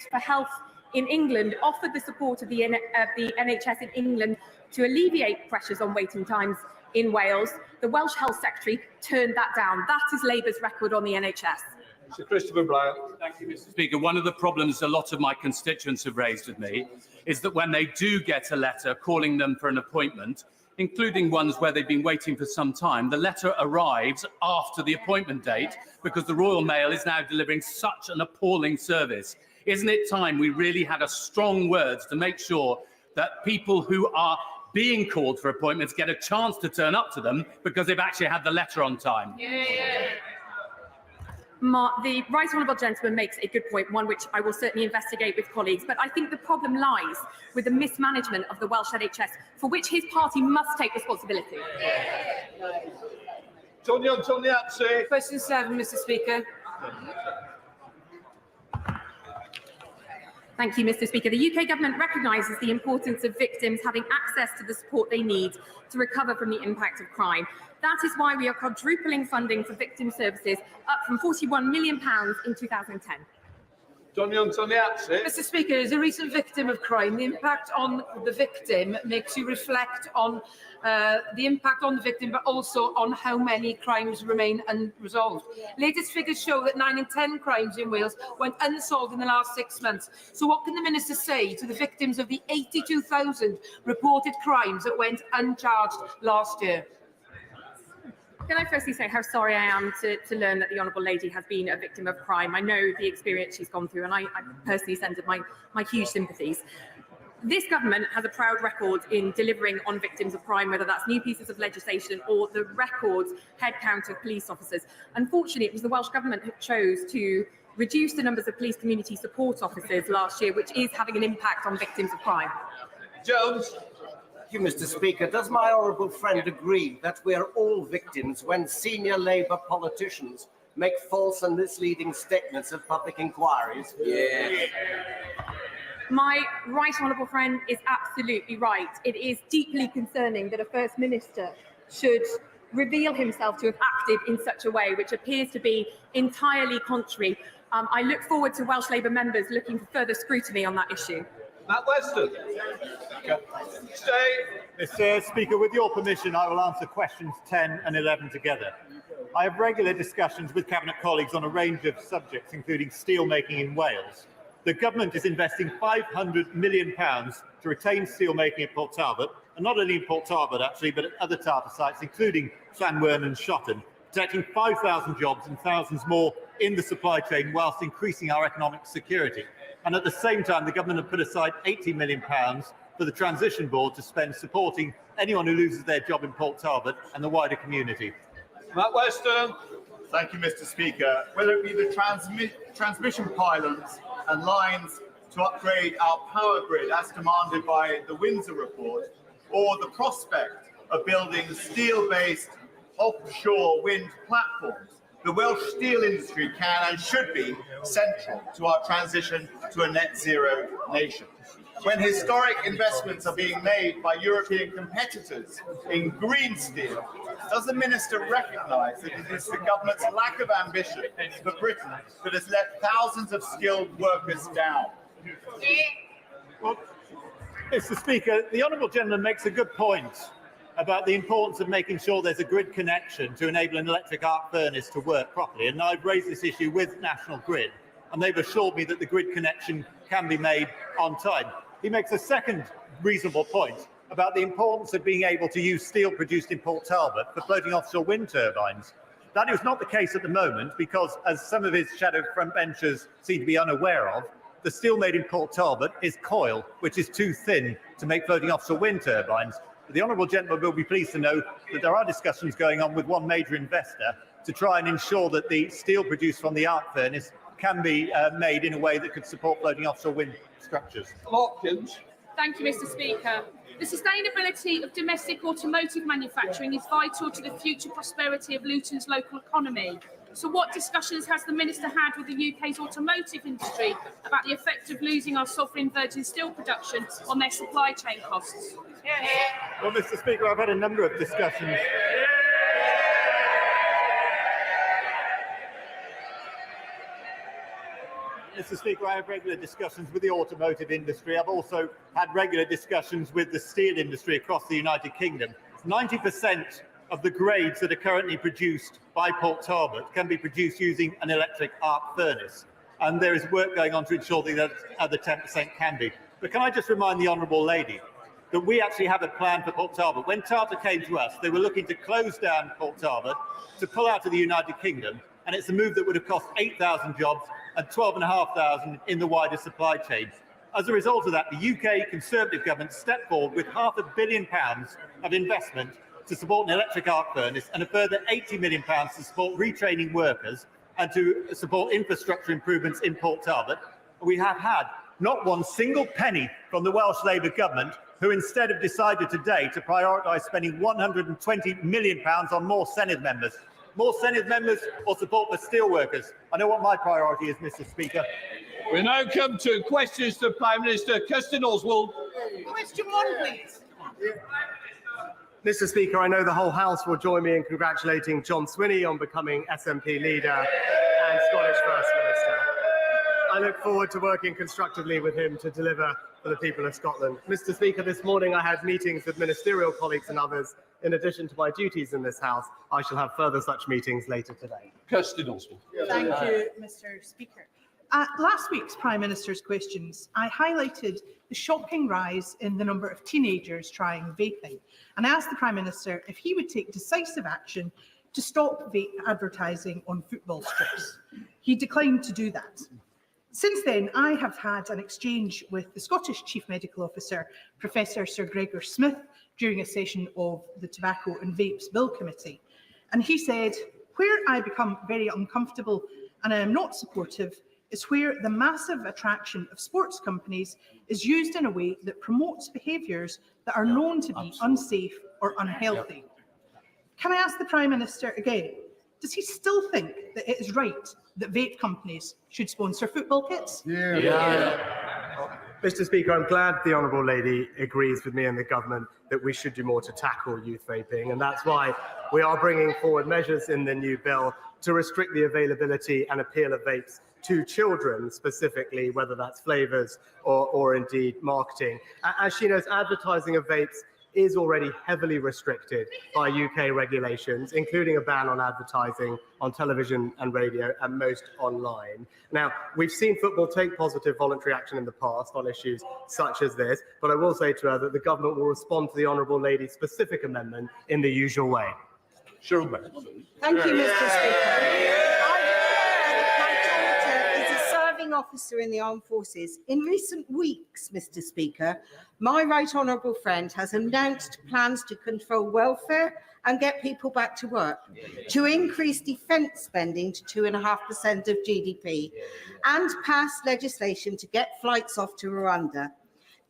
Institute for Health in England offered the support of the NHS in England to alleviate pressures on waiting times in Wales. The Welsh Health Secretary turned that down. That is Labour's record on the NHS. Sir Christopher Bryant. Thank you, Mr. Speaker. One of the problems a lot of my constituents have raised with me is that when they do get a letter calling them for an appointment, including ones where they've been waiting for some time, the letter arrives after the appointment date because the Royal Mail is now delivering such an appalling service. Isn't it time we really had a strong words to make sure that people who are being called for appointments get a chance to turn up to them because they've actually had the letter on time? The right honourable gentleman makes a good point, one which I will certainly investigate with colleagues, but I think the problem lies with the mismanagement of the Welsh NHS, for which his party must take responsibility. Question 7, Mr. Speaker. Thank you, Mr. Speaker. The UK Government recognises the importance of victims having access to the support they need to recover from the impact of crime. That is why we are quadrupling funding for victim services, up from £41 million in 2010. Mr. Speaker, as a recent victim of crime, the impact on the victim makes you reflect on the impact on the victim, but also on how many crimes remain unresolved. Latest figures show that 9 in 10 crimes in Wales went unsolved in the last 6 months. So what can the Minister say to the victims of the 82,000 reported crimes that went uncharged last year? Can I firstly say how sorry I am to learn that the Honourable Lady has been a victim of crime. I know the experience she's gone through, and I personally send her my huge sympathies. This government has a proud record in delivering on victims of crime, whether that's new pieces of legislation or the record headcount of police officers. Unfortunately, it was the Welsh Government who chose to reduce the numbers of police community support officers last year, which is having an impact on victims of crime. Jones. Thank you, Mr. Speaker. Does my honourable friend agree that we are all victims when senior Labour politicians make false and misleading statements of public inquiries? Yes. My right honourable friend is absolutely right. It is deeply concerning that a First Minister should reveal himself to have acted in such a way which appears to be entirely contrary. I look forward to Welsh Labour members looking for further scrutiny on that issue. Matt Weston. Stay. Mr. Speaker, with your permission, I will answer questions 10 and 11 together. I have regular discussions with Cabinet colleagues on a range of subjects, including steel making in Wales. The Government is investing £500 million to retain steel making at Port Talbot, and not only in Port Talbot, actually, but at other Tata sites, including Llanwern and Shotton, protecting 5,000 jobs and thousands more in the supply chain whilst increasing our economic security. And at the same time, the Government have put aside £80 million for the Transition Board to spend supporting anyone who loses their job in Port Talbot and the wider community. Matt Weston. Thank you, Mr. Speaker. Whether it be the transmission pylons and lines to upgrade our power grid as demanded by the Windsor report, or the prospect of building steel-based offshore wind platforms, the Welsh steel industry can and should be central to our transition to a net zero nation. When historic investments are being made by European competitors in green steel, does the Minister recognise that it is the government's lack of ambition for Britain that has let thousands of skilled workers down? Well, Mr. Speaker, the honourable gentleman makes a good point about the importance of making sure there's a grid connection to enable an electric arc furnace to work properly. And I've raised this issue with National Grid, and they've assured me that the grid connection can be made on time. He makes a second reasonable point about the importance of being able to use steel produced in Port Talbot for floating offshore wind turbines. That is not the case at the moment because, as some of his shadow frontbenchers seem to be unaware of, the steel made in Port Talbot is coil, which is too thin to make floating offshore wind turbines. The honourable gentleman will be pleased to know that there are discussions going on with one major investor to try and ensure that the steel produced from the arc furnace can be made in a way that could support floating offshore wind structures. Hopkins. Thank you, Mr. Speaker. The sustainability of domestic automotive manufacturing is vital to the future prosperity of Luton's local economy. So what discussions has the Minister had with the UK's automotive industry about the effect of losing our sovereign virgin steel production on their supply chain costs? Well, Mr. Speaker, I've had a number of discussions. Mr. Speaker, I have regular discussions with the automotive industry. I've also had regular discussions with the steel industry across the United Kingdom. 90% of the grades that are currently produced by Port Talbot can be produced using an electric arc furnace. And there is work going on to ensure that the other 10% can be. But can I just remind the Honourable Lady that we actually have a plan for Port Talbot. When Tata came to us, they were looking to close down Port Talbot to pull out of the United Kingdom, and it's a move that would have cost 8,000 jobs and 12,500 in the wider supply chain. As a result of that, the UK Conservative government stepped forward with £500 million of investment to support an electric arc furnace and a further £80 million to support retraining workers and to support infrastructure improvements in Port Talbot. We have had not one single penny from the Welsh Labour government, who instead have decided today to prioritise spending £120 million on more Senedd members. More Senedd members or support for steelworkers. I know what my priority is, Mr. Speaker. We now come to questions to Prime Minister Kirsten Oswald. Question 1, please. Mr. Speaker, I know the whole House will join me in congratulating John Swinney on becoming SNP leader and Scottish First Minister. I look forward to working constructively with him to deliver for the people of Scotland. Mr. Speaker, this morning I had meetings with ministerial colleagues and others. In addition to my duties in this House, I shall have further such meetings later today. Kirsten Oswald. Thank you, Mr. Speaker. At last week's Prime Minister's questions, I highlighted the shocking rise in the number of teenagers trying vaping, and I asked the Prime Minister if he would take decisive action to stop vape advertising on football strips. He declined to do that. Since then, I have had an exchange with the Scottish Chief Medical Officer, Professor Sir Gregor Smith, during a session of the Tobacco and Vapes Bill Committee. And he said, "Where I become very uncomfortable and I am not supportive is where the massive attraction of sports companies is used in a way that promotes behaviours that are known to be unsafe or unhealthy." Can I ask the Prime Minister again, does he still think that it is right that vape companies should sponsor football kits? Mr. Speaker, I'm glad the Honourable Lady agrees with me and the government that we should do more to tackle youth vaping, and that's why we are bringing forward measures in the new bill to restrict the availability and appeal of vapes to children specifically, whether that's flavours or indeed marketing. As she knows, advertising of vapes is already heavily restricted by UK regulations, including a ban on advertising on television and radio and most online. Now, we've seen football take positive voluntary action in the past on issues such as this, but I will say to her that the government will respond to the Honourable Lady's specific amendment in the usual way. Cheryl Beck. Thank you, Mr. Speaker. Officer in the armed forces. In recent weeks, Mr. Speaker, my right honourable friend has announced plans to control welfare and get people back to work, to increase defence spending to 2.5% of GDP, and pass legislation to get flights off to Rwanda.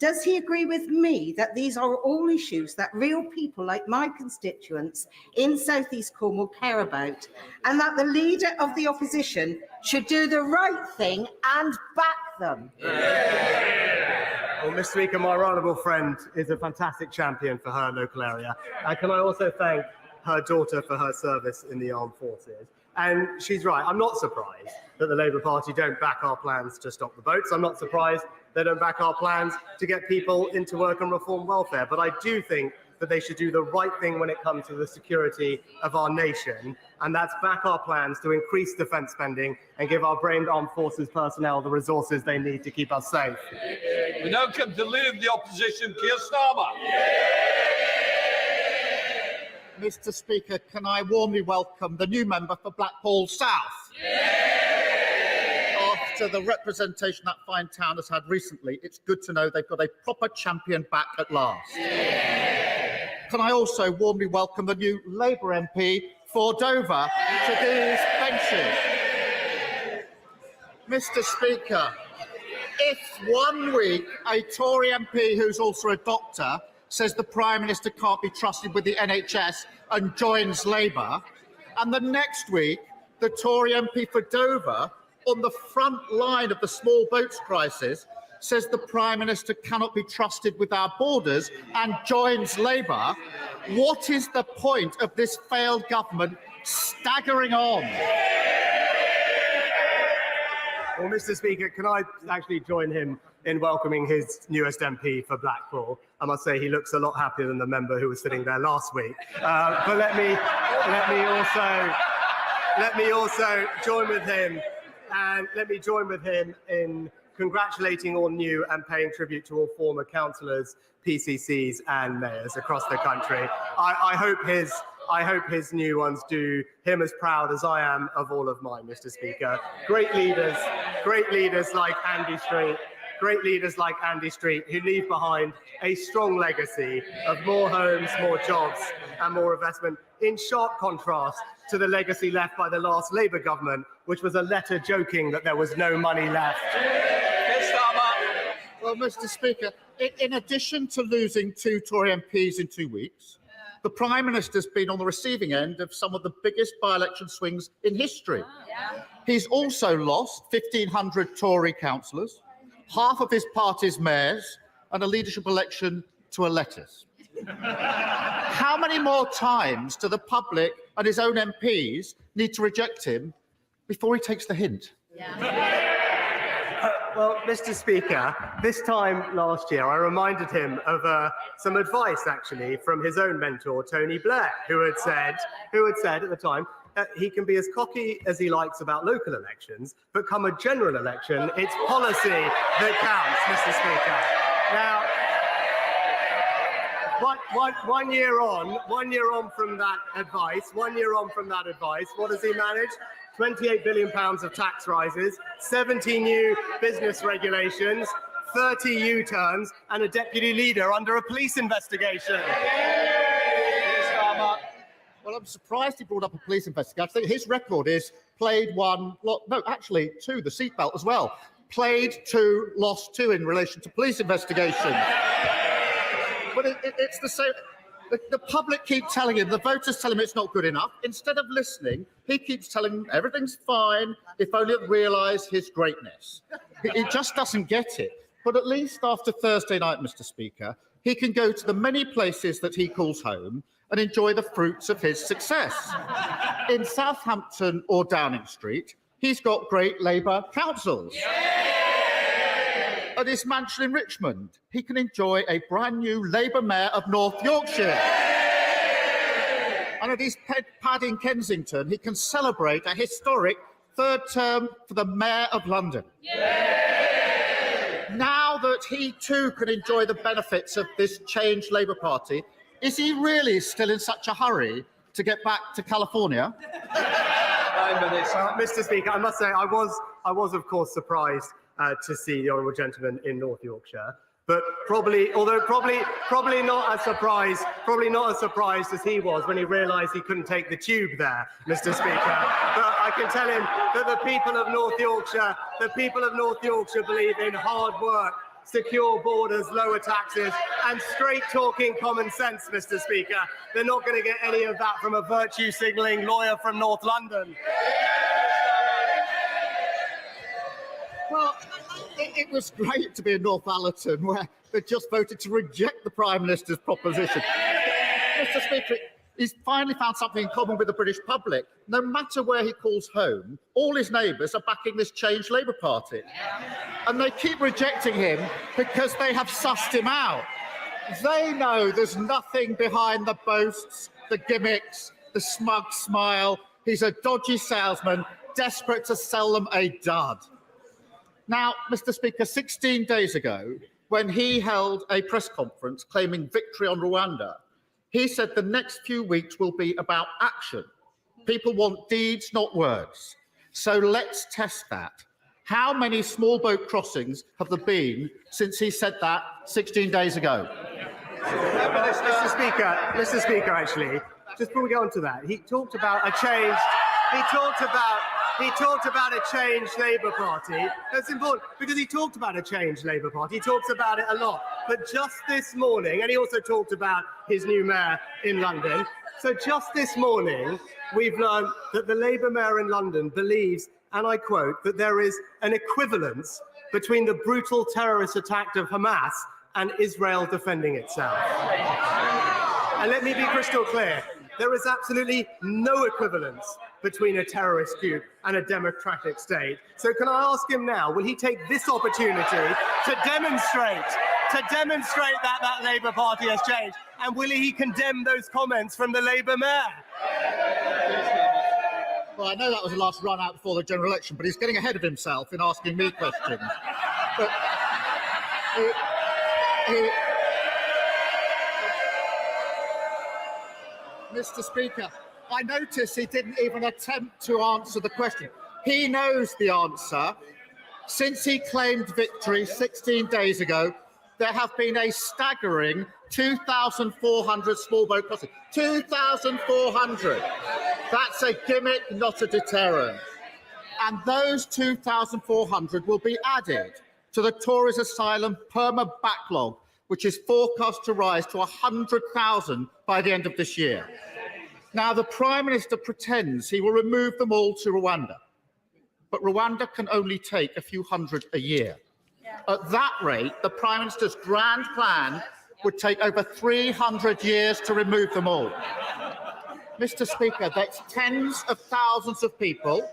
Does he agree with me that these are all issues that real people like my constituents in South East Cornwall care about, and that the leader of the opposition should do the right thing and back them? Well, Mr. Speaker, my honourable friend is a fantastic champion for her local area. And can I also thank her daughter for her service in the armed forces? And she's right, I'm not surprised that the Labour Party don't back our plans to stop the boats. I'm not surprised they don't back our plans to get people into work and reform welfare. But I do think that they should do the right thing when it comes to the security of our nation, and that's back our plans to increase defence spending and give our brave armed forces personnel the resources they need to keep us safe. We now come to Leader of the Opposition, Keir Starmer. Mr. Speaker, can I warmly welcome the new member for Blackpool South? After the representation that fine town has had recently, it's good to know they've got a proper champion back at last. Can I also warmly welcome the new Labour MP for Dover to these benches? Mr. Speaker, if 1 week a Tory MP who's also a doctor says the Prime Minister can't be trusted with the NHS and joins Labour, and the next week the Tory MP for Dover, on the front line of the small boats crisis, says the Prime Minister cannot be trusted with our borders and joins Labour, what is the point of this failed government staggering on? Well, Mr. Speaker, can I actually join him in welcoming his newest MP for Blackpool? I must say he looks a lot happier than the member who was sitting there last week. But let me also join with him, and let me join with him in congratulating all new and paying tribute to all former councillors, PCCs, and mayors across the country. I hope his new ones do him as proud as I am of all of mine, Mr. Speaker. Great leaders like Andy Street, who leave behind a strong legacy of more homes, more jobs, and more investment, in sharp contrast to the legacy left by the last Labour government, which was a letter joking that there was no money left. Well, Mr. Speaker, in addition to losing 2 Tory MPs in 2 weeks, the Prime Minister's been on the receiving end of some of the biggest by-election swings in history. He's also lost 1,500 Tory councillors, half of his party's mayors, and a leadership election to a lettuce. How many more times do the public and his own MPs need to reject him before he takes the hint? Well, Mr. Speaker, this time last year, I reminded him of some advice, actually, from his own mentor, Tony Blair, who had said at the time that he can be as cocky as he likes about local elections, but come a general election, it's policy that counts, Mr. Speaker. Now, one year on from that advice, what has he managed? £28 billion of tax rises, 70 new business regulations, 30 U-turns, and a deputy leader under a police investigation. Well, I'm surprised he brought up a police investigation. I think his record is played 1, no, actually 2, the seatbelt as well. Played 2, lost 2 in relation to police investigation. But it's the same. The public keep telling him, the voters tell him it's not good enough. Instead of listening, he keeps telling them everything's fine, if only they'd realise his greatness. He just doesn't get it. But at least after Thursday night, Mr. Speaker, he can go to the many places that he calls home and enjoy the fruits of his success. In Southampton or Downing Street, he's got great Labour councils. At his mansion in Richmond, he can enjoy a brand new Labour mayor of North Yorkshire. And at his pad in Kensington, he can celebrate a historic 3rd term for the mayor of London. Now that he too can enjoy the benefits of this changed Labour Party, is he really still in such a hurry to get back to California? Well, Mr. Speaker, I must say I was of course surprised to see the honourable gentleman in North Yorkshire, but probably not as surprised as he was when he realised he couldn't take the tube there, Mr. Speaker. But I can tell him that the people of North Yorkshire believe in hard work, secure borders, lower taxes, and straight-talking common sense, Mr. Speaker. They're not going to get any of that from a virtue-signalling lawyer from North London. Well, it was great to be in North Allerton, where they just voted to reject the Prime Minister's proposition. Mr. Speaker, he's finally found something in common with the British public. No matter where he calls home, all his neighbours are backing this changed Labour Party. And they keep rejecting him because they have sussed him out. They know there's nothing behind the boasts, the gimmicks, the smug smile. He's a dodgy salesman, desperate to sell them a dud. Now, Mr. Speaker, 16 days ago, when he held a press conference claiming victory on Rwanda, he said the next few weeks will be about action. People want deeds, not words. So let's test that. How many small boat crossings have there been since he said that 16 days ago? Mr. Speaker, actually, just before we go on to that, he talked about a change. He talked about a changed Labour Party. That's important because he talked about a changed Labour Party. He talks about it a lot. But just this morning, and he also talked about his new mayor in London. So just this morning, we've learned that the Labour mayor in London believes, and I quote, that there is an equivalence between the brutal terrorist attack of Hamas and Israel defending itself. And let me be crystal clear. there is absolutely no equivalence between a terrorist group and a democratic state. So can I ask him now, will he take this opportunity to demonstrate that Labour Party has changed? And will he condemn those comments from the Labour mayor? Well, I know that was the last run out before the general election, but he's getting ahead of himself in asking me questions. But Mr. Speaker, I noticed he didn't even attempt to answer the question. He knows the answer. Since he claimed victory 16 days ago, there have been a staggering 2,400 small boat crossings. 2,400. That's a gimmick, not a deterrent. And those 2,400 will be added to the Tories' asylum perma backlog, which is forecast to rise to 100,000 by the end of this year. Now, the Prime Minister pretends he will remove them all to Rwanda, but Rwanda can only take a few hundred a year. At that rate, the Prime Minister's grand plan would take over 300 years to remove them all. Mr. Speaker, that's tens of thousands of people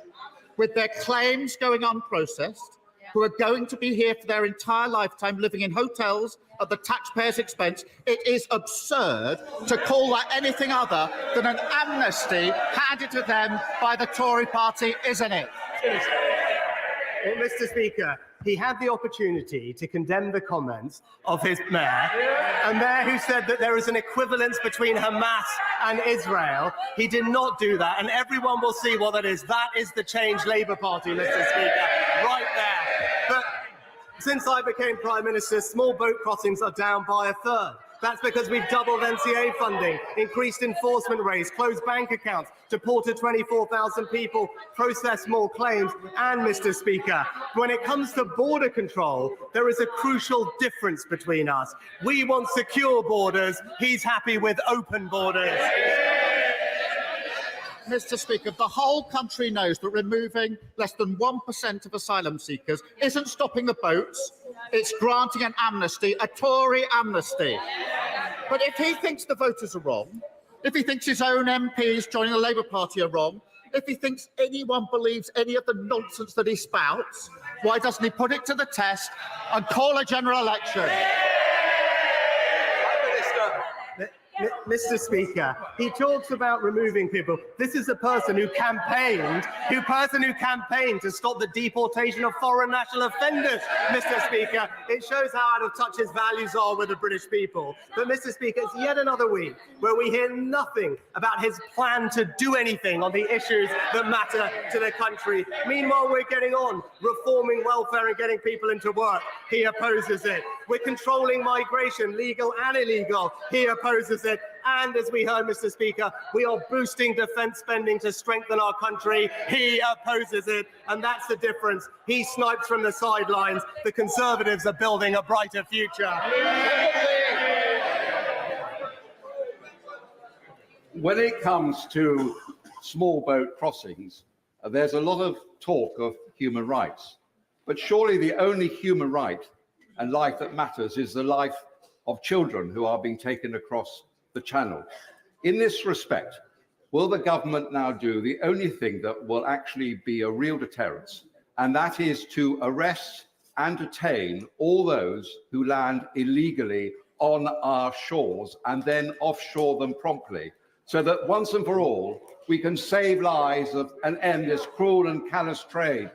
with their claims going unprocessed, who are going to be here for their entire lifetime living in hotels at the taxpayers' expense. It is absurd to call that anything other than an amnesty handed to them by the Tory party, isn't it? Well, Mr. Speaker, he had the opportunity to condemn the comments of his mayor, a mayor who said that there is an equivalence between Hamas and Israel. He did not do that, and everyone will see what that is. That is the Change Labour Party, Mr. Speaker, right there. But since I became Prime Minister, small boat crossings are down by a third. That's because we've doubled NCA funding, increased enforcement rates, closed bank accounts, deported 24,000 people, processed more claims. And, Mr. Speaker, when it comes to border control, there is a crucial difference between us. We want secure borders. He's happy with open borders. Mr. Speaker, the whole country knows that removing less than 1% of asylum seekers isn't stopping the boats, it's granting an amnesty, a Tory amnesty. But if he thinks the voters are wrong, if he thinks his own MPs joining the Labour Party are wrong, if he thinks anyone believes any of the nonsense that he spouts, why doesn't he put it to the test and call a general election? Mr. Speaker, he talks about removing people. This is a person who campaigned to stop the deportation of foreign national offenders, Mr. Speaker. It shows how out of touch his values are with the British people. But, Mr. Speaker, it's yet another week where we hear nothing about his plan to do anything on the issues that matter to the country. Meanwhile, we're getting on, reforming welfare and getting people into work. He opposes it. We're controlling migration, legal and illegal. He opposes it. And as we heard, Mr. Speaker, we are boosting defence spending to strengthen our country. He opposes it. And that's the difference. He snipes from the sidelines. The Conservatives are building a brighter future. When it comes to small boat crossings, there's a lot of talk of human rights. But surely the only human right and life that matters is the life of children who are being taken across the channel. In this respect, will the government now do the only thing that will actually be a real deterrence, and that is to arrest and detain all those who land illegally on our shores and then offshore them promptly, so that once and for all we can save lives and end this cruel and callous trade?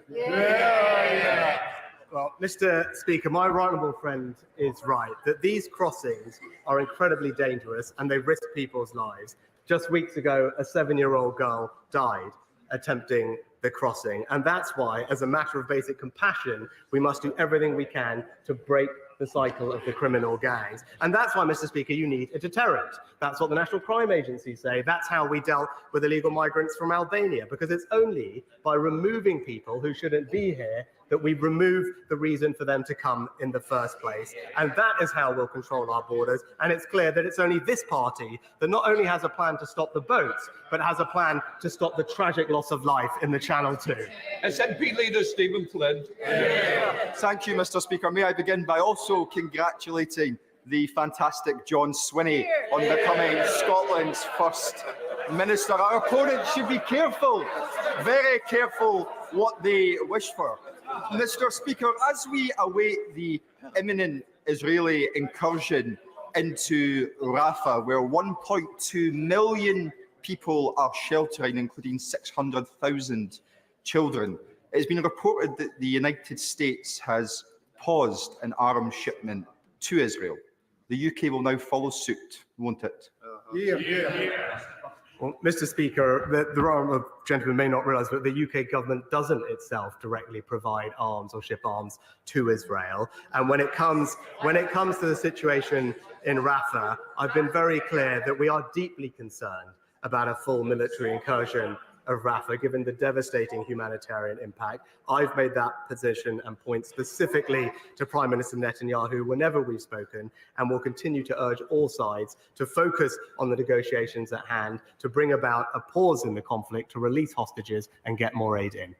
Well, Mr. Speaker, my right honourable friend is right that these crossings are incredibly dangerous and they risk people's lives. Just weeks ago, a 7-year-old girl died attempting the crossing. And that's why, as a matter of basic compassion, we must do everything we can to break the cycle of the criminal gangs. And that's why, Mr. Speaker, you need a deterrent. That's what the National Crime Agency say. That's how we dealt with illegal migrants from Albania, because it's only by removing people who shouldn't be here that we remove the reason for them to come in the first place. And that is how we'll control our borders. And it's clear that it's only this party that not only has a plan to stop the boats, but has a plan to stop the tragic loss of life in the Channel too. SNP leader Stephen Flynn. Thank you, Mr. Speaker. May I begin by also congratulating the fantastic John Swinney on becoming Scotland's first Minister, our opponents should be careful, very careful what they wish for. Mr. Speaker, as we await the imminent Israeli incursion into Rafah, where 1.2 million people are sheltering, including 600,000 children, it's been reported that the United States has paused an arms shipment to Israel. The UK will now follow suit, won't it? Well, Mr. Speaker, the gentleman may not realise, but the UK government doesn't itself directly provide arms or ship arms to Israel. And when it comes to the situation in Rafah, I've been very clear that we are deeply concerned about a full military incursion of Rafah, given the devastating humanitarian impact. I've made that position and point specifically to Prime Minister Netanyahu whenever we've spoken, and will continue to urge all sides to focus on the negotiations at hand to bring about a pause in the conflict, to release hostages and get more aid in.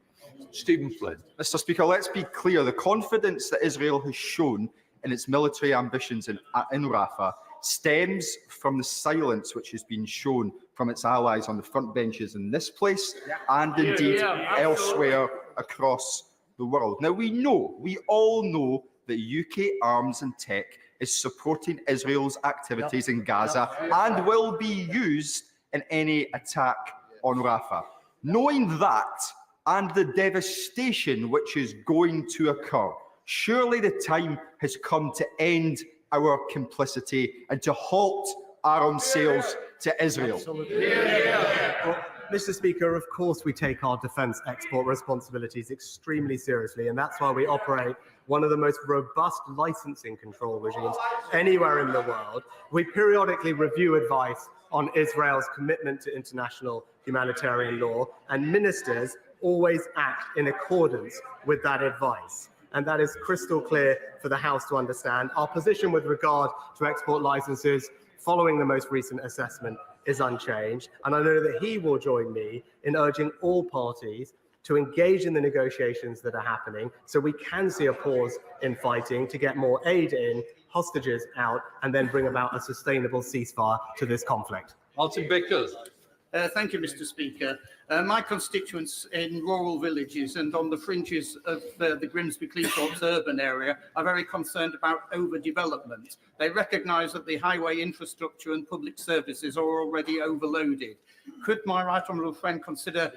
Stephen Flynn. Mr. Speaker, let's be clear. The confidence that Israel has shown in its military ambitions in Rafah stems from the silence which has been shown from its allies on the front benches in this place and indeed elsewhere across the world. Now, we all know that UK arms and tech is supporting Israel's activities in Gaza and will be used in any attack on Rafah. Knowing that and the devastation which is going to occur, surely the time has come to end our complicity and to halt arms sales to Israel. Well, Mr. Speaker, of course we take our defence export responsibilities extremely seriously, and that's why we operate one of the most robust licensing control regimes anywhere in the world. We periodically review advice on Israel's commitment to international humanitarian law, and ministers always act in accordance with that advice. And that is crystal clear for the House to understand. Our position with regard to export licences following the most recent assessment is unchanged. And I know that he will join me in urging all parties to engage in the negotiations that are happening so we can see a pause in fighting to get more aid in, hostages out, and then bring about a sustainable ceasefire to this conflict. Martin Vickers. Thank you, Mr. Speaker. My constituents in rural villages and on the fringes of the Grimsby-Cleethorpes urban area are very concerned about overdevelopment. They recognise that the highway infrastructure and public services are already overloaded. Could my right honourable friend consider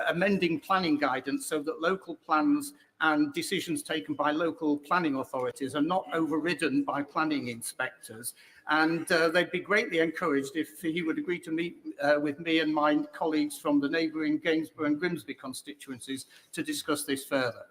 amending planning guidance so that local plans and decisions taken by local planning authorities are not overridden by planning inspectors? And they'd be greatly encouraged if he would agree to meet with me and my colleagues from the neighbouring Gainsborough and Grimsby constituencies to discuss this further.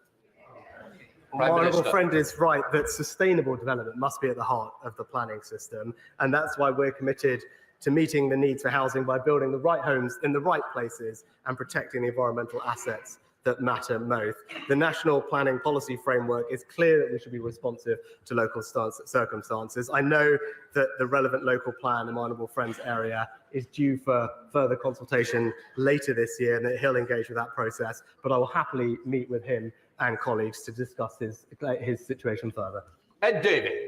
My honourable friend is right that sustainable development must be at the heart of the planning system, and that's why we're committed to meeting the needs for housing by building the right homes in the right places and protecting the environmental assets that matter most. The National Planning Policy Framework is clear that we should be responsive to local circumstances. I know that the relevant local plan in my honourable friend's area is due for further consultation later this year, and that he'll engage with that process, but I will happily meet with him and colleagues to discuss his situation further. Ed Davey.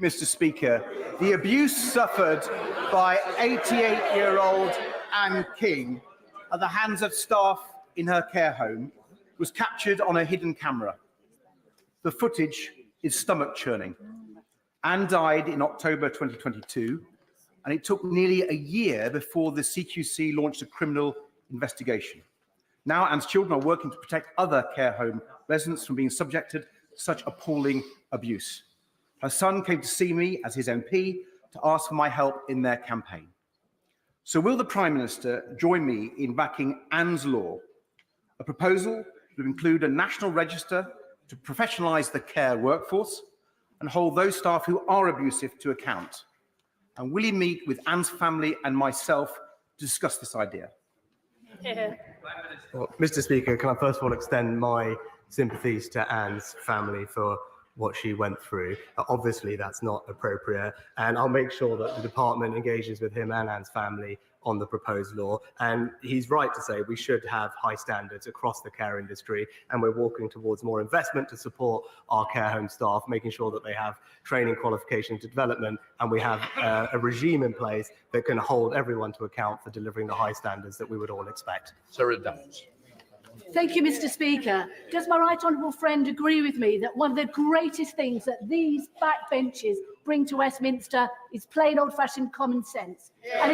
Mr. Speaker, the abuse suffered by 88-year-old Anne King at the hands of staff in her care home was captured on a hidden camera. The footage is stomach-churning. Anne died in October 2022, and it took nearly a year before the CQC launched a criminal investigation. Now Anne's children are working to protect other care home residents from being subjected to such appalling abuse. Her son came to see me as his MP to ask for my help in their campaign. So will the Prime Minister join me in backing Anne's Law, a proposal to include a national register to professionalise the care workforce and hold those staff who are abusive to account? And will he meet with Anne's family and myself to discuss this idea? Well, Mr. Speaker, can I first of all extend my sympathies to Anne's family for what she went through. Obviously, that's not appropriate, and I'll make sure that the department engages with him and Anne's family on the proposed law. And he's right to say we should have high standards across the care industry, and we're walking towards more investment to support our care home staff, making sure that they have training, qualification, development, and we have a regime in place that can hold everyone to account for delivering the high standards that we would all expect. Sarah Downs. Thank you, Mr. Speaker. Does my right honourable friend agree with me that one of the greatest things that these backbenchers bring to Westminster is plain old-fashioned common sense? And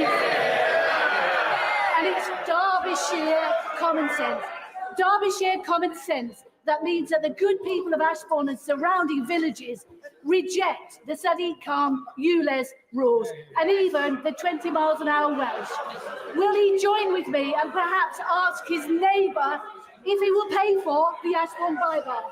it's Derbyshire common sense. Derbyshire common sense that means that the good people of Ashbourne and surrounding villages reject the Sadiq Khan ULEZ rules and even the 20 miles an hour Welsh. Will he join with me and perhaps ask his neighbour if he will pay for the Ashbourne bypass?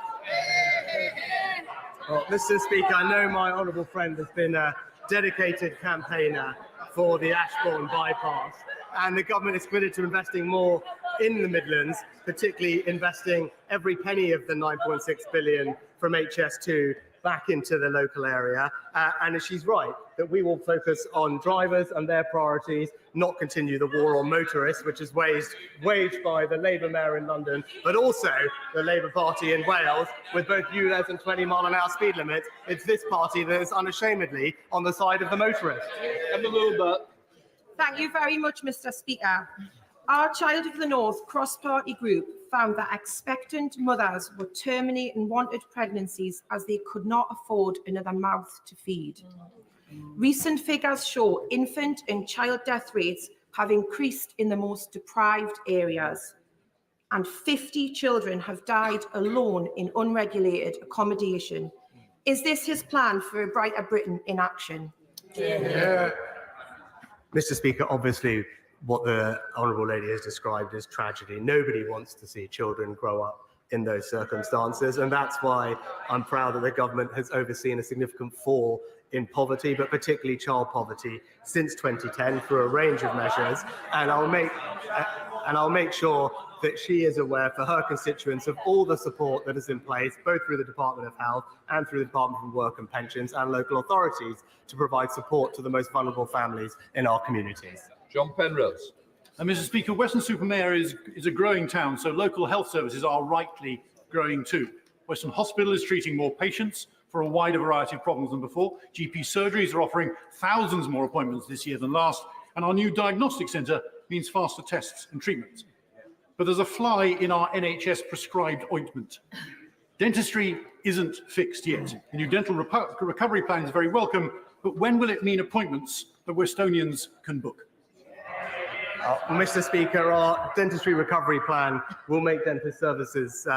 Well, Mr. Speaker, I know my honourable friend has been a dedicated campaigner for the Ashbourne bypass, and the government is committed to investing more in the Midlands, particularly investing every penny of the 9.6 billion from HS2 back into the local area. And she's right that we will focus on drivers and their priorities, not continue the war on motorists, which is waged by the Labour mayor in London, but also the Labour Party in Wales, with both ULEZ and 20 mile an hour speed limits. It's this party that is unashamedly on the side of the motorist. Thank you very much, Mr. Speaker. Our Child of the North cross-party group found that expectant mothers would terminate unwanted pregnancies as they could not afford another mouth to feed. Recent figures show infant and child death rates have increased in the most deprived areas, and 50 children have died alone in unregulated accommodation. Is this his plan for a brighter Britain in action? Yeah. Mr. Speaker, obviously, what the Honourable Lady has described is tragedy. Nobody wants to see children grow up in those circumstances, and that's why I'm proud that the government has overseen a significant fall in poverty, but particularly child poverty, since 2010 through a range of measures. And I'll make sure that she is aware for her constituents of all the support that is in place, both through the Department of Health and through the Department for Work and Pensions and local authorities, to provide support to the most vulnerable families in our communities. John Penrose. Mr. Speaker, Weston-super-Mare is a growing town, so local health services are rightly growing too. Weston Hospital is treating more patients for a wider variety of problems than before. GP surgeries are offering thousands more appointments this year than last, and our new diagnostic centre means faster tests and treatments. But there's a fly in our NHS prescribed ointment. Dentistry isn't fixed yet. The new dental recovery plan is very welcome, but when will it mean appointments that Westonians can book? Mr. Speaker, our dentistry recovery plan will make dental services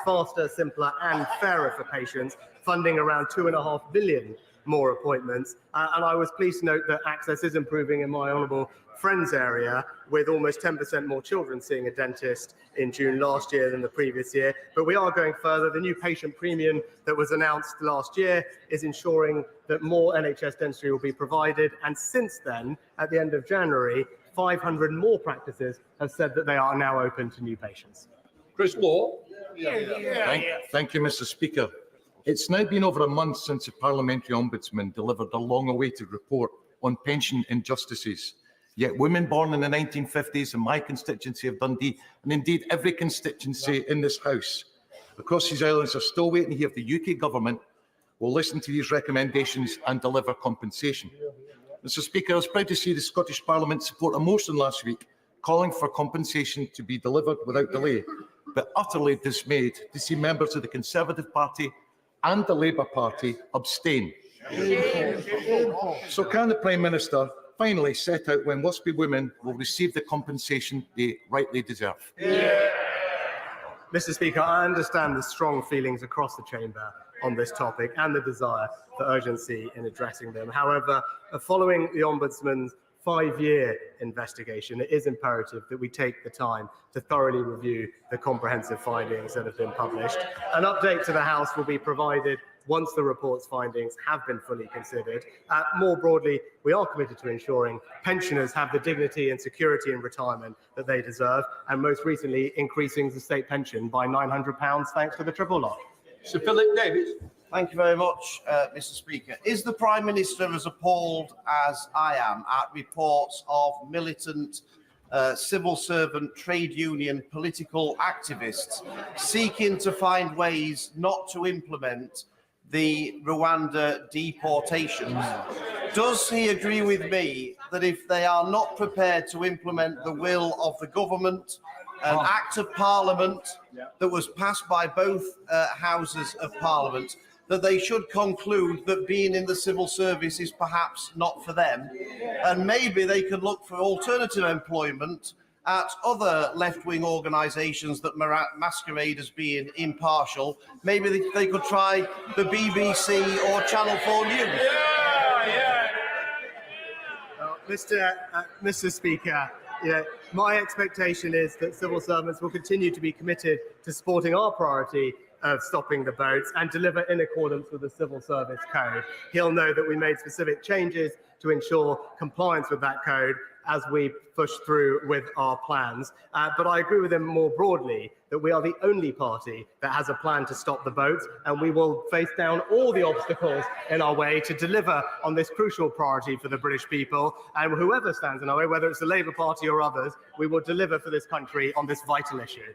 faster, simpler and fairer for patients, funding around 2.5 billion more appointments. And I was pleased to note that access is improving in my honourable friend's area, with almost 10% more children seeing a dentist in June last year than the previous year. But we are going further. The new patient premium that was announced last year is ensuring that more NHS dentistry will be provided. And since then, at the end of January, 500 more practices have said that they are now open to new patients. Chris Law. Thank you, Mr. Speaker. It's now been over a month since the Parliamentary Ombudsman delivered a long-awaited report on pension injustices. Yet women born in the 1950s in my constituency of Dundee, and indeed every constituency in this House across these islands, are still waiting to hear if the UK government will listen to these recommendations and deliver compensation. Mr. Speaker, I was proud to see the Scottish Parliament support a motion last week calling for compensation to be delivered without delay, but utterly dismayed to see members of the Conservative Party and the Labour Party abstain. So can the Prime Minister finally set out when WSP women will receive the compensation they rightly deserve? Mr. Speaker, I understand the strong feelings across the chamber on this topic and the desire for urgency in addressing them. However, following the Ombudsman's 5-year investigation, it is imperative that we take the time to thoroughly review the comprehensive findings that have been published. An update to the House will be provided once the report's findings have been fully considered. More broadly, we are committed to ensuring pensioners have the dignity and security in retirement that they deserve, and most recently increasing the state pension by £900 thanks to the triple lock. Sir Philip Davis. Thank you very much, Mr. Speaker. Is the Prime Minister as appalled as I am at reports of militant civil servant, trade union, political activists seeking to find ways not to implement the Rwanda deportations? Does he agree with me that if they are not prepared to implement the will of the government, an Act of Parliament that was passed by both houses of Parliament, that they should conclude that being in the civil service is perhaps not for them, and maybe they could look for alternative employment at other left-wing organisations that masquerade as being impartial? Maybe they could try the BBC or Channel 4 News. Mr. Speaker, my expectation is that civil servants will continue to be committed to supporting our priority of stopping the boats and deliver in accordance with the Civil Service Code. He'll know that we made specific changes to ensure compliance with that code as we push through with our plans. But I agree with him more broadly that we are the only party that has a plan to stop the boats, and we will face down all the obstacles in our way to deliver on this crucial priority for the British people. And whoever stands in our way, whether it's the Labour Party or others, we will deliver for this country on this vital issue.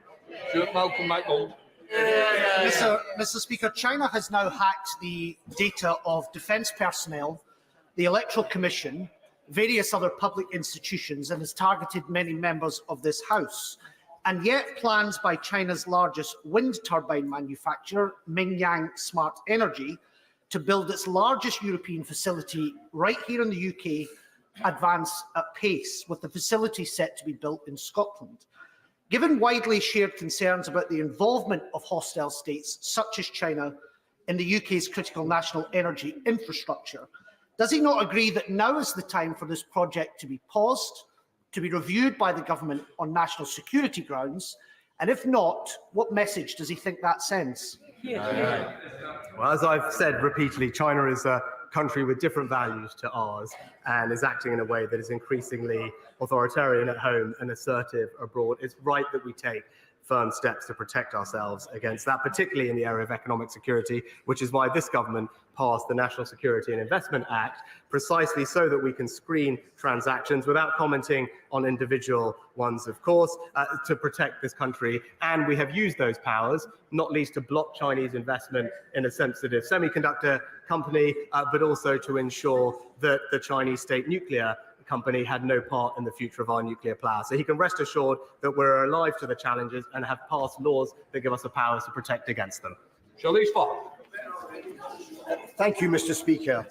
Mr. Speaker, China has now hacked the data of defence personnel, the Electoral Commission, various other public institutions, and has targeted many members of this House. And yet plans by China's largest wind turbine manufacturer, Mingyang Smart Energy, to build its largest European facility right here in the UK advance at pace, with the facility set to be built in Scotland. Given widely shared concerns about the involvement of hostile states such as China in the UK's critical national energy infrastructure, does he not agree that now is the time for this project to be paused, to be reviewed by the government on national security grounds? And if not, what message does he think that sends? Well, as I've said repeatedly, China is a country with different values to ours and is acting in a way that is increasingly authoritarian at home and assertive abroad. It's right that we take firm steps to protect ourselves against that, particularly in the area of economic security, which is why this government passed the National Security and Investment Act, precisely so that we can screen transactions without commenting on individual ones, of course, to protect this country. And we have used those powers, not least to block Chinese investment in a sensitive semiconductor company, but also to ensure that the Chinese state nuclear company had no part in the future of our nuclear power. So he can rest assured that we're alive to the challenges and have passed laws that give us the powers to protect against them. Thank you, Mr. Speaker.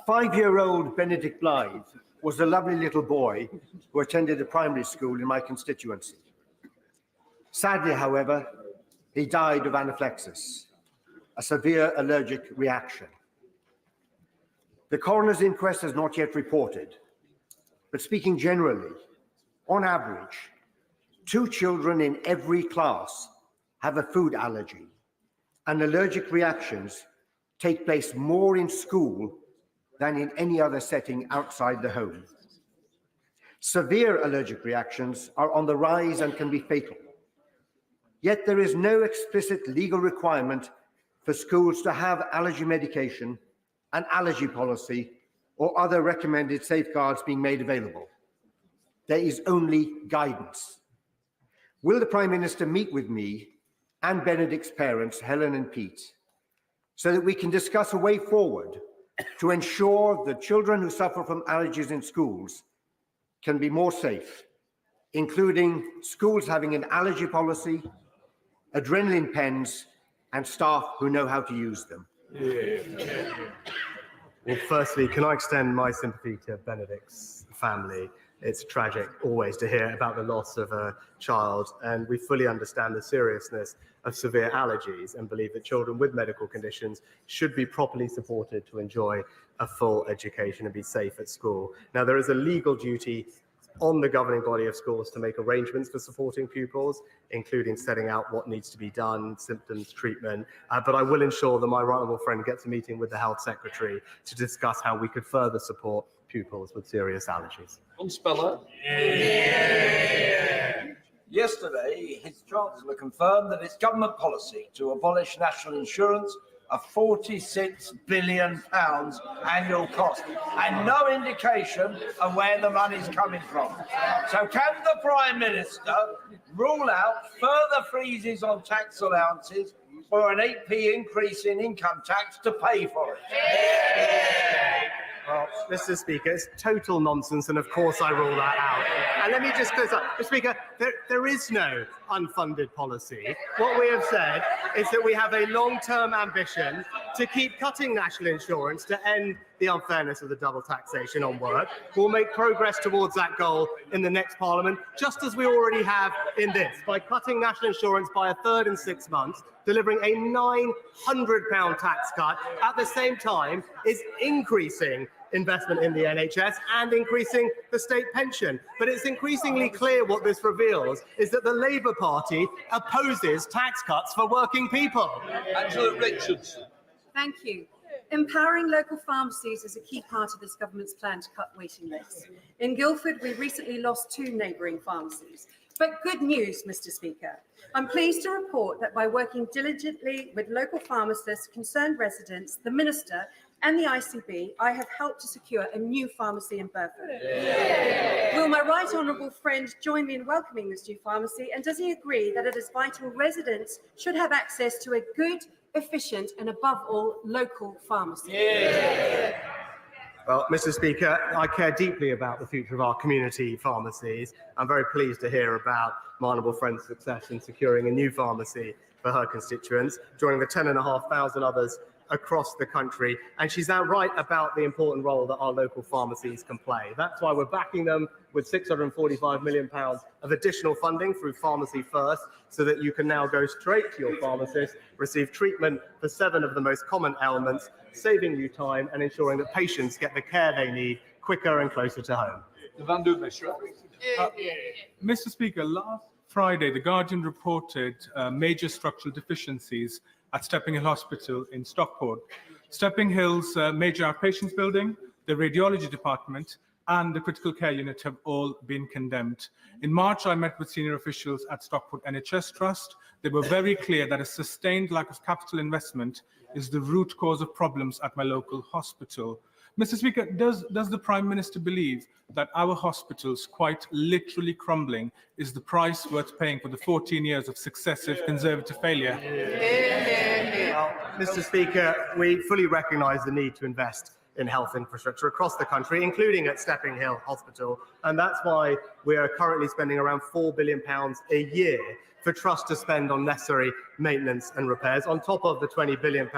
5-year-old Benedict Blythe was a lovely little boy who attended a primary school in my constituency. Sadly, however, he died of anaphylaxis, a severe allergic reaction. The coroner's inquest has not yet reported, but speaking generally, on average, 2 children in every class have a food allergy, and allergic reactions take place more in school than in any other setting outside the home. Severe allergic reactions are on the rise and can be fatal. Yet there is no explicit legal requirement for schools to have allergy medication, an allergy policy, or other recommended safeguards being made available. There is only guidance. Will the Prime Minister meet with me and Benedict's parents, Helen and Pete, so that we can discuss a way forward to ensure that children who suffer from allergies in schools can be more safe, including schools having an allergy policy, adrenaline pens, and staff who know how to use them? Well, firstly, can I extend my sympathy to Benedict's family? It's tragic always to hear about the loss of a child, and we fully understand the seriousness of severe allergies and believe that children with medical conditions should be properly supported to enjoy a full education and be safe at school. Now, there is a legal duty on the governing body of schools to make arrangements for supporting pupils, including setting out what needs to be done, symptoms, treatment. But I will ensure that my right honourable friend gets a meeting with the Health Secretary to discuss how we could further support pupils with serious allergies. Yesterday, His Chancellor confirmed that it's government policy to abolish national insurance a £46 billion annual cost, and no indication of where the money's coming from. So can the Prime Minister rule out further freezes on tax allowances or an 8p increase in income tax to pay for it? Well, Mr. Speaker, it's total nonsense, and of course I rule that out. And let me just close up. Mr. Speaker, there is no unfunded policy. What we have said is that we have a long-term ambition to keep cutting national insurance to end the unfairness of the double taxation on work. We'll make progress towards that goal in the next Parliament, just as we already have in this, by cutting national insurance by a third in 6 months, delivering a £900 tax cut, at the same time is increasing investment in the NHS and increasing the state pension. But it's increasingly clear what this reveals is that the Labour Party opposes tax cuts for working people. Angela Richardson. Thank you. Empowering local pharmacies is a key part of this government's plan to cut waiting lists. In Guildford, we recently lost 2 neighbouring pharmacies. But good news, Mr. Speaker. I'm pleased to report that by working diligently with local pharmacists, concerned residents, the Minister and the ICB, I have helped to secure a new pharmacy in Burford. Yeah. Will my right honourable friend join me in welcoming this new pharmacy, and does he agree that it is vital residents should have access to a good, efficient and above all local pharmacy? Yeah. Well, Mr. Speaker, I care deeply about the future of our community pharmacies. I'm very pleased to hear about my honourable friend's success in securing a new pharmacy for her constituents, joining the 10,500 others across the country. And she's outright about the important role that our local pharmacies can play. That's why we're backing them with £645 million of additional funding through Pharmacy First, so that you can now go straight to your pharmacist, receive treatment for 7 of the most common ailments, saving you time and ensuring that patients get the care they need quicker and closer to home. Mr. Speaker, last Friday, The Guardian reported major structural deficiencies at Stepping Hill Hospital in Stockport. Stepping Hill's major outpatients building, the radiology department, and the critical care unit have all been condemned. In March, I met with senior officials at Stockport NHS Trust. They were very clear that a sustained lack of capital investment is the root cause of problems at my local hospital. Mr. Speaker, does the Prime Minister believe that our hospitals, quite literally crumbling, is the price worth paying for the 14 years of successive Conservative failure? Well, Mr. Speaker, we fully recognise the need to invest in health infrastructure across the country, including at Stepping Hill Hospital. And that's why we are currently spending around £4 billion a year for Trust to spend on necessary maintenance and repairs, on top of the £20 billion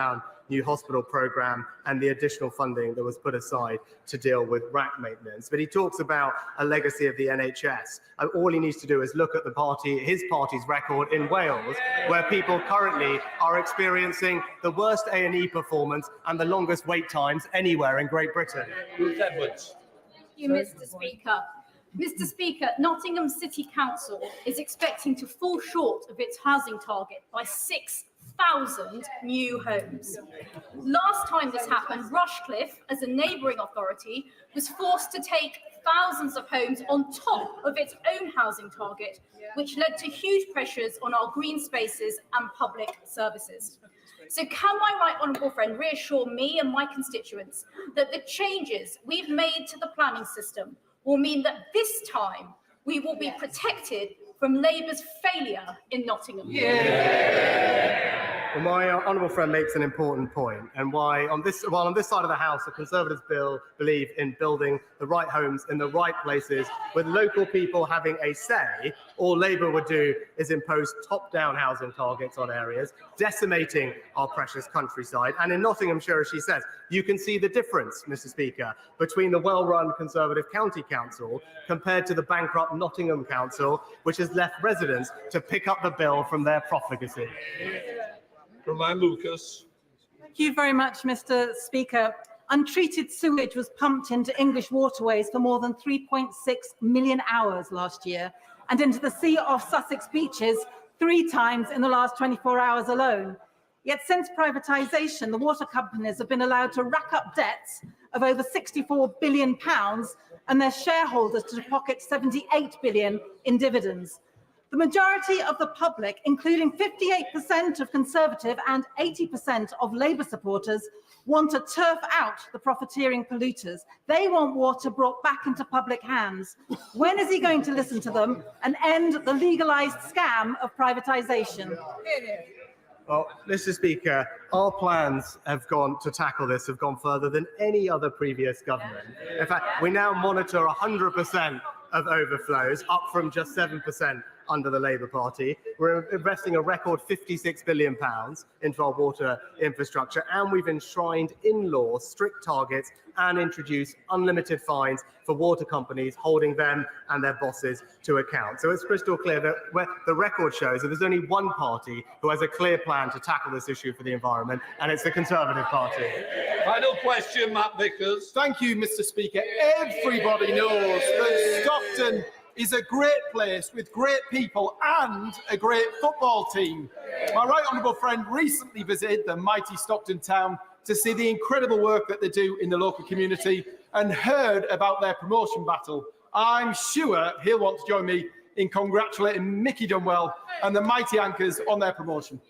new hospital programme and the additional funding that was put aside to deal with RAC maintenance. But he talks about a legacy of the NHS. And all he needs to do is look at his party's record in Wales, where people currently are experiencing the worst A&E performance and the longest wait times anywhere in Great Britain. Ruth Edwards. Thank you, Mr. Speaker. Mr. Speaker, Nottingham City Council is expecting to fall short of its housing target by 6,000 new homes. Last time this happened, Rushcliffe, as a neighbouring authority, was forced to take thousands of homes on top of its own housing target, which led to huge pressures on our green spaces and public services. So can my right honourable friend reassure me and my constituents that the changes we've made to the planning system will mean that this time we will be protected from Labour's failure in Nottingham? Well, my honourable friend makes an important point, and why on this side of the House, the Conservatives believe in building the right homes in the right places, with local people having a say. All Labour would do is impose top-down housing targets on areas, decimating our precious countryside. And in Nottinghamshire, as she says, you can see the difference, Mr. Speaker, between the well-run Conservative County Council compared to the bankrupt Nottingham Council, which has left residents to pick up the bill from their profligacy. Romain Lucas. Thank you very much, Mr. Speaker. Untreated sewage was pumped into English waterways for more than 3.6 million hours last year, and into the sea off Sussex beaches 3 times in the last 24 hours alone. Yet since privatisation, the water companies have been allowed to rack up debts of over £64 billion and their shareholders to pocket £78 billion in dividends. The majority of the public, including 58% of Conservative and 80% of Labour supporters, want to turf out the profiteering polluters. They want water brought back into public hands. When is he going to listen to them and end the legalised scam of privatisation? Well, Mr. Speaker, our plans have gone further than any other previous government. In fact, we now monitor 100% of overflows, up from just 7% under the Labour Party. We're investing a record £56 billion into our water infrastructure, and we've enshrined in law strict targets and introduced unlimited fines for water companies, holding them and their bosses to account. So it's crystal clear that the record shows that there's only one party who has a clear plan to tackle this issue for the environment, and it's the Conservative Party. Final question, Matt Vickers. Thank you, Mr. Speaker. Everybody knows that Stockton is a great place with great people and a great football team. My right honourable friend recently visited the mighty Stockton town to see the incredible work that they do in the local community and heard about their promotion battle. I'm sure he'll want to join me in congratulating Mickey Dunwell and the mighty Anchors on their promotion.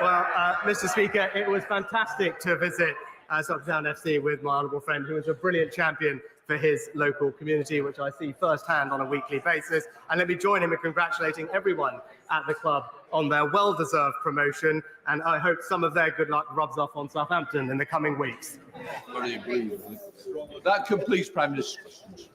Well, Mr. Speaker, it was fantastic to visit Stockton Town FC with my honourable friend, who is a brilliant champion for his local community, which I see firsthand on a weekly basis. And let me join him in congratulating everyone at the club on their well-deserved promotion. And I hope some of their good luck rubs off on Southampton in the coming weeks. That completes Prime Minister's questions.